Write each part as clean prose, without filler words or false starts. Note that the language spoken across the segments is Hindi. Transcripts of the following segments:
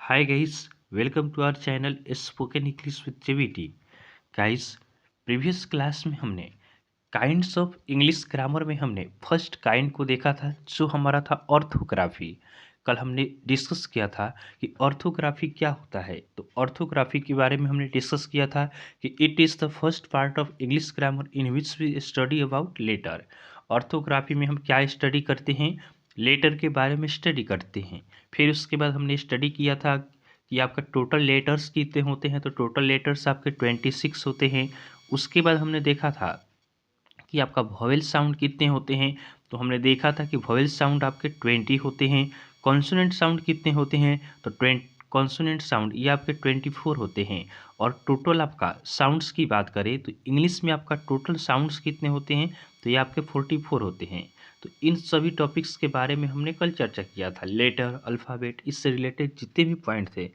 Hi guys, welcome to our channel Spoken English with JVT. Guys previous class में हमने काइंड्स ऑफ इंग्लिश ग्रामर में हमने फर्स्ट काइंड को देखा था जो हमारा था ऑर्थोग्राफी। कल हमने डिस्कस किया था कि ऑर्थोग्राफी क्या होता है। तो ऑर्थोग्राफी के बारे में हमने डिस्कस किया था कि it is the first part of English grammar in which we study about letter. Orthography में हम क्या स्टडी करते हैं, लेटर के बारे में स्टडी करते हैं। फिर उसके बाद हमने स्टडी किया था कि आपका टोटल लेटर्स कितने होते हैं। तो टोटल लेटर्स आपके 26 होते हैं। उसके बाद हमने देखा था कि आपका वॉवेल साउंड कितने होते हैं। तो हमने देखा था कि वॉवेल साउंड आपके 20 होते हैं। कॉन्सोनेंट साउंड कितने होते हैं, तो कॉन्सोनेंट साउंड ये आपके 24 होते हैं। और टोटल आपका साउंड्स की बात करें तो इंग्लिश में आपका टोटल साउंड्स कितने होते हैं, तो ये आपके 44 होते हैं। तो इन सभी टॉपिक्स के बारे में हमने कल चर्चा किया था। लेटर, अल्फ़ाबेट, इससे रिलेटेड जितने भी पॉइंट थे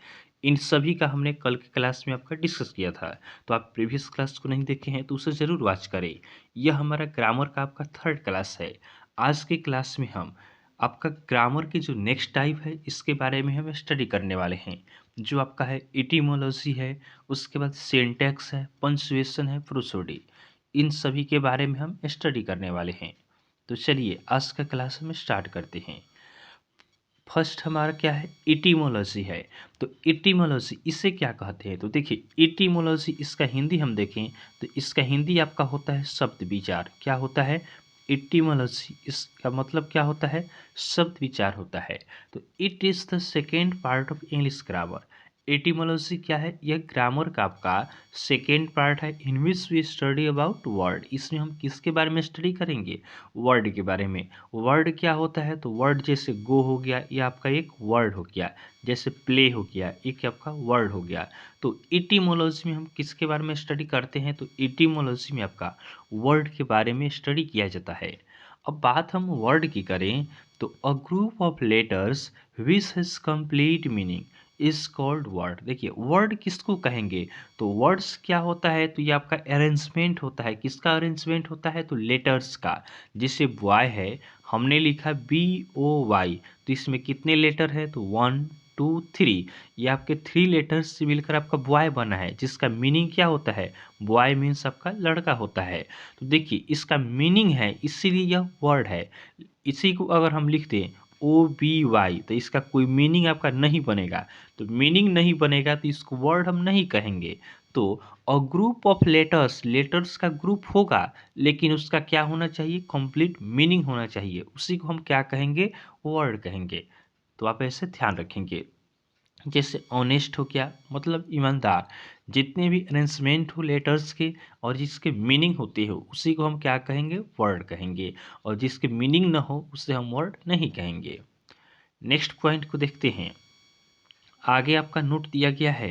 इन सभी का हमने कल की क्लास में आपका डिस्कस किया था। तो आप प्रीवियस क्लास को नहीं देखे हैं तो उसे ज़रूर वॉच करें। यह हमारा ग्रामर का आपका थर्ड क्लास है। आज की क्लास में हम आपका ग्रामर की जो नेक्स्ट टाइप है इसके बारे में हम स्टडी करने वाले हैं। जो आपका है इटिमोलॉजी है, उसके बाद सिंटैक्स है, पंक्चुएशन है, प्रोसोडी। इन सभी के बारे में हम स्टडी करने वाले हैं। तो चलिए आज का क्लास हम स्टार्ट करते हैं। फर्स्ट हमारा क्या है, इटिमोलॉजी है। तो इटिमोलॉजी इसे क्या कहते हैं, तो देखिए इटिमोलॉजी इसका हिंदी हम देखें तो इसका हिंदी आपका होता है शब्द विचार। क्या होता है, इटिमोलॉजी इसका मतलब क्या होता है, शब्द विचार होता है। तो it is the second part of English grammar. Etymology क्या है, यह ग्रामर का आपका सेकेंड पार्ट है in which we study about word. इसमें हम किसके बारे में स्टडी करेंगे, वर्ड के बारे में। वर्ड क्या होता है, तो वर्ड जैसे गो हो गया, ये आपका एक वर्ड हो गया। जैसे प्ले हो गया, एक आपका वर्ड हो गया। तो इटिमोलॉजी में हम किसके बारे में स्टडी करते हैं, तो इटिमोलॉजी में आपका वर्ड के बारे में स्टडी किया जाता है। अब बात हम वर्ड की करें तो a group of letters which has complete meaning is called word. देखिए वर्ड किसको कहेंगे, तो वर्ड्स क्या होता है, तो ये आपका अरेंजमेंट होता है। किसका अरेंजमेंट होता है, तो लेटर्स का। जैसे बॉय है, हमने लिखा BOY, तो इसमें कितने लेटर है, तो 1 2 3। ये आपके 3 लेटर्स से मिलकर आपका बॉय बना है, जिसका मीनिंग क्या होता है, बॉय मीन्स आपका लड़का होता है। तो देखिए इसका मीनिंग है, इसीलिए यह वर्ड है। इसी को अगर हम लिख दें OBY तो इसका कोई मीनिंग आपका नहीं बनेगा। तो मीनिंग नहीं बनेगा तो इसको वर्ड हम नहीं कहेंगे। तो a group of letters, letters का ग्रुप होगा लेकिन उसका क्या होना चाहिए, कंप्लीट मीनिंग होना चाहिए। उसी को हम क्या कहेंगे, वर्ड कहेंगे। तो आप ऐसे ध्यान रखेंगे। जैसे ऑनेस्ट हो गया, मतलब ईमानदार। जितने भी अरेंजमेंट हो लेटर्स के और जिसके मीनिंग होती हो उसी को हम क्या कहेंगे, वर्ड कहेंगे। और जिसके मीनिंग ना हो उसे हम वर्ड नहीं कहेंगे। नेक्स्ट पॉइंट को देखते हैं। आगे आपका नोट दिया गया है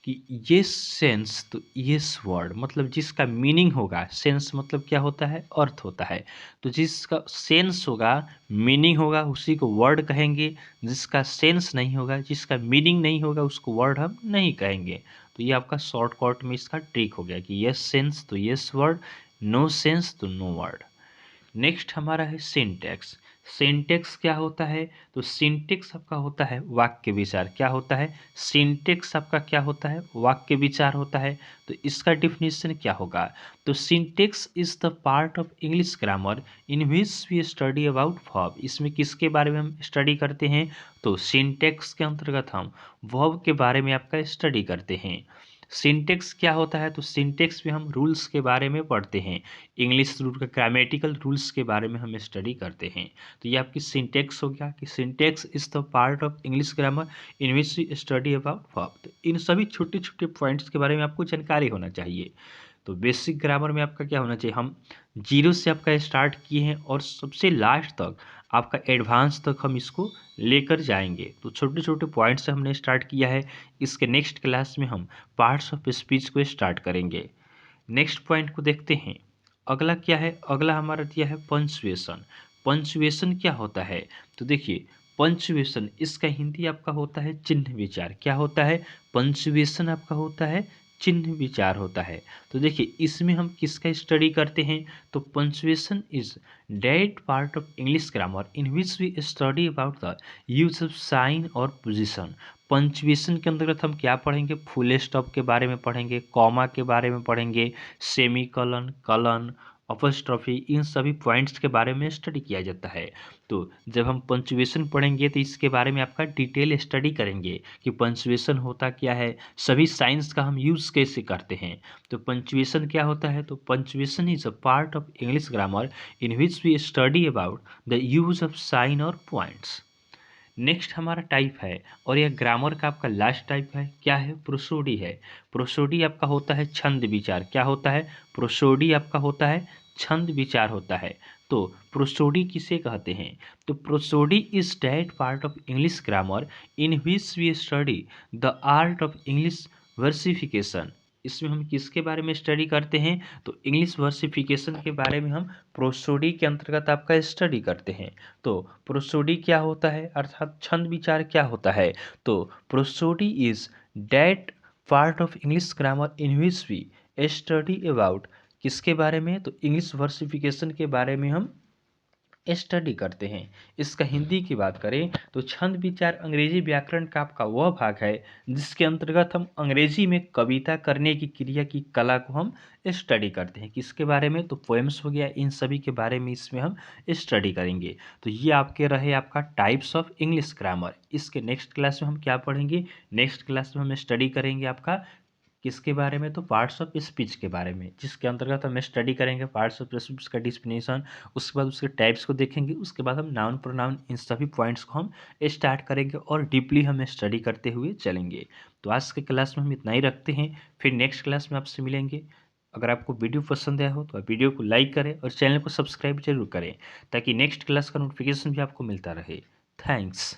कि ये सेंस, तो ये वर्ड मतलब जिसका मीनिंग होगा, सेंस मतलब क्या होता है, अर्थ होता है। तो जिसका सेंस होगा, मीनिंग होगा, उसी को वर्ड कहेंगे। जिसका सेंस नहीं होगा, जिसका मीनिंग नहीं होगा, उसको वर्ड हम नहीं कहेंगे। तो ये आपका शॉर्टकट में इसका ट्रिक हो गया कि यस सेंस तो यस वर्ड, नो सेंस तो नो वर्ड। नेक्स्ट हमारा है सिंटैक्स। सिंटैक्स क्या होता है, तो सिंटैक्स आपका होता है वाक्य विचार। क्या होता है, सिंटैक्स आपका क्या होता है, वाक्य विचार होता है। तो इसका डिफिनीशन क्या होगा, तो syntax is the part of English grammar in which we study about verb. इसमें किसके बारे में हम स्टडी करते हैं, तो सिंटैक्स के अंतर्गत हम वर्ब के बारे में आपका स्टडी करते हैं। सिंटेक्स क्या होता है, तो सिंटेक्स में हम रूल्स के बारे में पढ़ते हैं। इंग्लिश रूल का ग्रामेटिकल रूल्स के बारे में हम स्टडी करते हैं। तो ये आपकी सिंटेक्स हो गया कि syntax is the part of English grammar in which we study about verb. तो इन सभी छोटे छोटे पॉइंट्स के बारे में आपको जानकारी होना चाहिए। तो बेसिक ग्रामर में आपका क्या होना चाहिए, हम जीरो से आपका स्टार्ट किए हैं और सबसे लास्ट तक आपका एडवांस तक हम इसको लेकर जाएंगे। तो छोटे छोटे पॉइंट्स से हमने स्टार्ट किया है। इसके नेक्स्ट क्लास में हम पार्ट्स ऑफ स्पीच को स्टार्ट करेंगे। नेक्स्ट पॉइंट को देखते हैं। अगला क्या है, अगला हमारा दिया है पंचुएशन। पंचुएशन क्या होता है, तो देखिए पंचुएशन इसका हिंदी आपका होता है चिन्ह विचार। क्या होता है, पंचुएशन आपका होता है चिन्ह विचार होता है। तो देखिए इसमें हम किसका स्टडी करते हैं, तो punctuation is that part of English grammar in which we study about the use of sign और पोजिशन। पंक्चुएशन के अंतर्गत हम क्या पढ़ेंगे, फुल स्टॉप के बारे में पढ़ेंगे, कॉमा के बारे में पढ़ेंगे, सेमी कलन, कलन, अपॉस्ट्रोफी, इन सभी पॉइंट्स के बारे में स्टडी किया जाता है। तो जब हम पंक्चुएशन पढ़ेंगे तो इसके बारे में आपका डिटेल स्टडी करेंगे कि पंक्चुएशन होता क्या है, सभी साइंस का हम यूज़ कैसे करते हैं। तो पंक्चुएशन क्या होता है, तो punctuation is a part of English grammar in which we study about the use of sign और पॉइंट्स। नेक्स्ट हमारा टाइप है, और यह ग्रामर का आपका लास्ट टाइप है, क्या है, प्रोसोडी है। प्रोसोडी आपका होता है छंद विचार, क्या होता है, प्रोसोडी आपका होता है छंद विचार होता है। तो प्रोसोडी किसे कहते हैं, तो prosody is that part of English grammar in which we study the art of English versification. इसमें हम किसके बारे में स्टडी करते हैं, तो इंग्लिश वर्सिफिकेशन के बारे में हम प्रोसोडी के अंतर्गत आपका स्टडी करते हैं। तो प्रोसोडी क्या होता है, अर्थात छंद विचार क्या होता है, तो prosody is that part of English grammar in which we study about, किसके बारे में, तो इंग्लिश वर्सिफिकेशन के बारे में हम स्टडी करते हैं। इसका हिंदी की बात करें तो छंद विचार अंग्रेजी व्याकरण का आपका वह भाग है जिसके अंतर्गत हम अंग्रेजी में कविता करने की क्रिया की कला को हम स्टडी करते हैं। किसके बारे में, तो पोएम्स हो गया, इन सभी के बारे में इसमें हम स्टडी करेंगे। तो ये आपके रहे आपका टाइप्स ऑफ इंग्लिश ग्रामर। इसके नेक्स्ट क्लास में हम क्या पढ़ेंगे, नेक्स्ट क्लास में हम स्टडी करेंगे आपका किसके बारे में, तो पार्ट्स ऑफ स्पीच के बारे में, जिसके अंतर्गत हम स्टडी करेंगे पार्ट्स ऑफ स्पीच का डिफिनेशन, उसके बाद उसके टाइप्स को देखेंगे, उसके बाद हम नाउन प्रोनाउन इन सभी पॉइंट्स को हम स्टार्ट करेंगे और डीपली हम स्टडी करते हुए चलेंगे। तो आज के क्लास में हम इतना ही रखते हैं, फिर नेक्स्ट क्लास में आपसे मिलेंगे। अगर आपको वीडियो पसंद आया हो तो आप वीडियो को लाइक करें और चैनल को सब्सक्राइब जरूर करें ताकि नेक्स्ट क्लास का नोटिफिकेशन भी आपको मिलता रहे। थैंक्स।